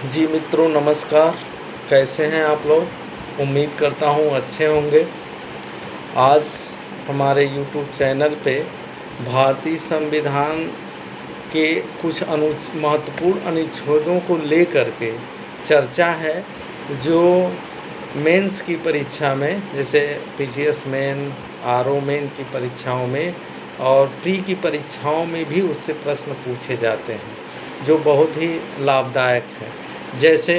जी मित्रों नमस्कार। कैसे हैं आप लोग? उम्मीद करता हूँ अच्छे होंगे। आज हमारे YouTube चैनल पे भारतीय संविधान के कुछ महत्वपूर्ण अनुच्छेदों को लेकर के चर्चा है, जो मेंस की परीक्षा में, जैसे PGS मेन, RO मेन की परीक्षाओं में और प्री की परीक्षाओं में भी उससे प्रश्न पूछे जाते हैं, जो बहुत ही लाभदायक है। जैसे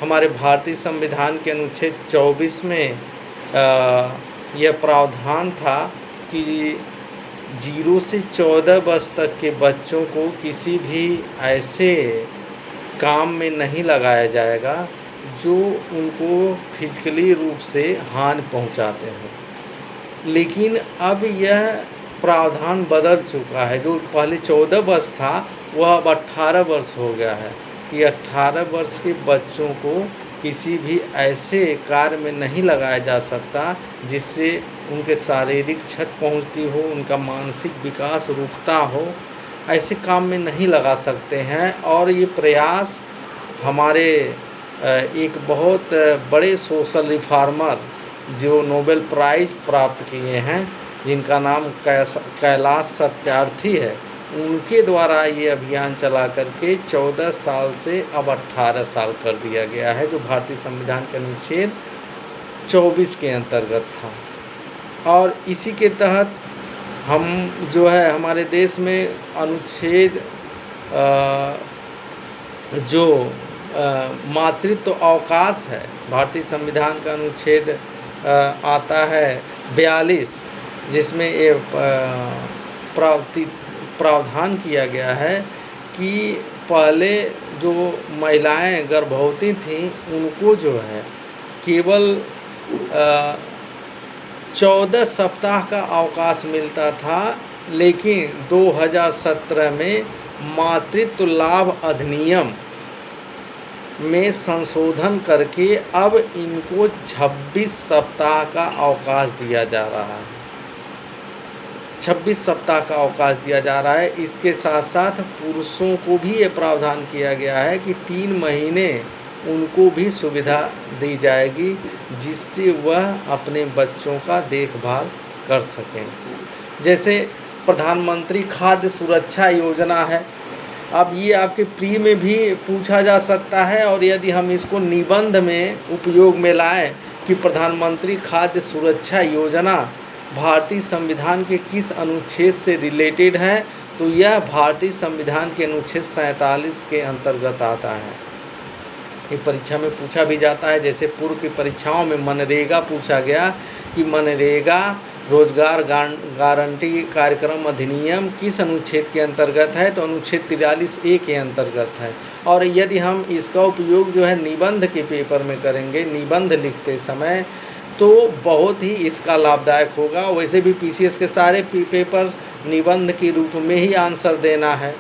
हमारे भारतीय संविधान के अनुच्छेद 24 में यह प्रावधान था कि 0 से 14 वर्ष तक के बच्चों को किसी भी ऐसे काम में नहीं लगाया जाएगा जो उनको फिजिकली रूप से हानि पहुंचाते हैं। लेकिन अब यह प्रावधान बदल चुका है। जो पहले 14 वर्ष था वह अब 18 वर्ष हो गया है कि 18 वर्ष के बच्चों को किसी भी ऐसे कार्य में नहीं लगाया जा सकता जिससे उनके शारीरिक क्षति पहुंचती हो, उनका मानसिक विकास रुकता हो। ऐसे काम में नहीं लगा सकते हैं। और ये प्रयास हमारे एक बहुत बड़े सोशल रिफॉर्मर जो नोबेल प्राइज़ प्राप्त किए हैं, जिनका नाम कैलाश सत्यार्थी है, उनके द्वारा ये अभियान चला करके 14 साल से अब 18 साल कर दिया गया है, जो भारतीय संविधान के अनुच्छेद 24 के अंतर्गत था। और इसी के तहत हम जो है हमारे देश में अनुच्छेद जो मातृत्व अवकाश है, भारतीय संविधान का अनुच्छेद आता है 42, जिसमें ये प्रावधान किया गया है कि पहले जो महिलाएं गर्भवती थीं उनको जो है केवल 14 सप्ताह का अवकाश मिलता था। लेकिन 2017 में मातृत्व लाभ अधिनियम में संशोधन करके अब इनको 26 सप्ताह का अवकाश दिया जा रहा है। 26 सप्ताह का अवकाश दिया जा रहा है। इसके साथ साथ पुरुषों को भी ये प्रावधान किया गया है कि 3 महीने उनको भी सुविधा दी जाएगी, जिससे वह अपने बच्चों का देखभाल कर सकें। जैसे प्रधानमंत्री खाद्य सुरक्षा योजना है, अब ये आपके प्री में भी पूछा जा सकता है। और यदि हम इसको निबंध में उपयोग में लाएं कि प्रधानमंत्री खाद्य सुरक्षा योजना भारतीय संविधान के किस अनुच्छेद से रिलेटेड है, तो यह भारतीय संविधान के अनुच्छेद 47 के अंतर्गत आता है। ये परीक्षा में पूछा भी जाता है। जैसे पूर्व की परीक्षाओं में मनरेगा पूछा गया कि मनरेगा रोजगार गारंटी कार्यक्रम अधिनियम किस अनुच्छेद के अंतर्गत है, तो अनुच्छेद 43A के अंतर्गत है। और यदि हम इसका उपयोग जो है निबंध के पेपर में करेंगे, निबंध लिखते समय, तो बहुत ही इसका लाभदायक होगा। वैसे भी PCS के सारे पेपर निबंध के रूप में ही आंसर देना है,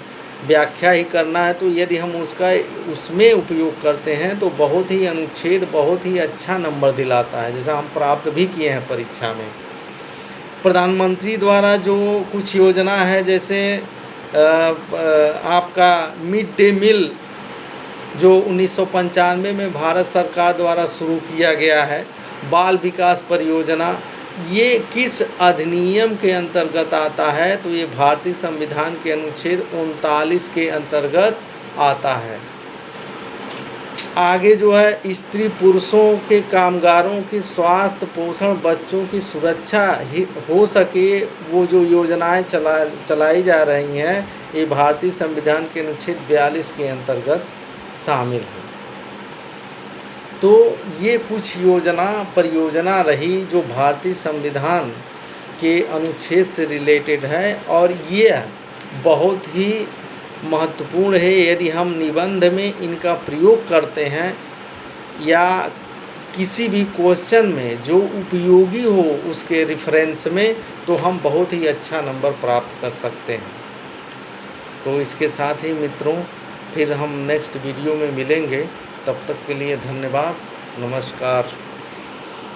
व्याख्या ही करना है। तो यदि हम उसमें उपयोग करते हैं तो बहुत ही अनुच्छेद बहुत ही अच्छा नंबर दिलाता है, जैसा हम प्राप्त भी किए हैं परीक्षा में। प्रधानमंत्री द्वारा जो कुछ योजना है, जैसे आपका मिड डे मील जो 1995 में भारत सरकार द्वारा शुरू किया गया है, बाल विकास परियोजना, ये किस अधिनियम के अंतर्गत आता है, तो ये भारतीय संविधान के अनुच्छेद 39 के अंतर्गत आता है। आगे जो है स्त्री पुरुषों के कामगारों की स्वास्थ्य पोषण, बच्चों की सुरक्षा ही हो सके, वो जो योजनाएं चलाई जा रही हैं, ये भारतीय संविधान के अनुच्छेद 42 के अंतर्गत शामिल है। तो ये कुछ परियोजना रही जो भारतीय संविधान के अनुच्छेद से रिलेटेड है, और ये बहुत ही महत्वपूर्ण है। यदि हम निबंध में इनका प्रयोग करते हैं या किसी भी क्वेश्चन में जो उपयोगी हो उसके रेफरेंस में, तो हम बहुत ही अच्छा नंबर प्राप्त कर सकते हैं। तो इसके साथ ही मित्रों, फिर हम नेक्स्ट वीडियो में मिलेंगे। तब तक के लिए धन्यवाद, नमस्कार।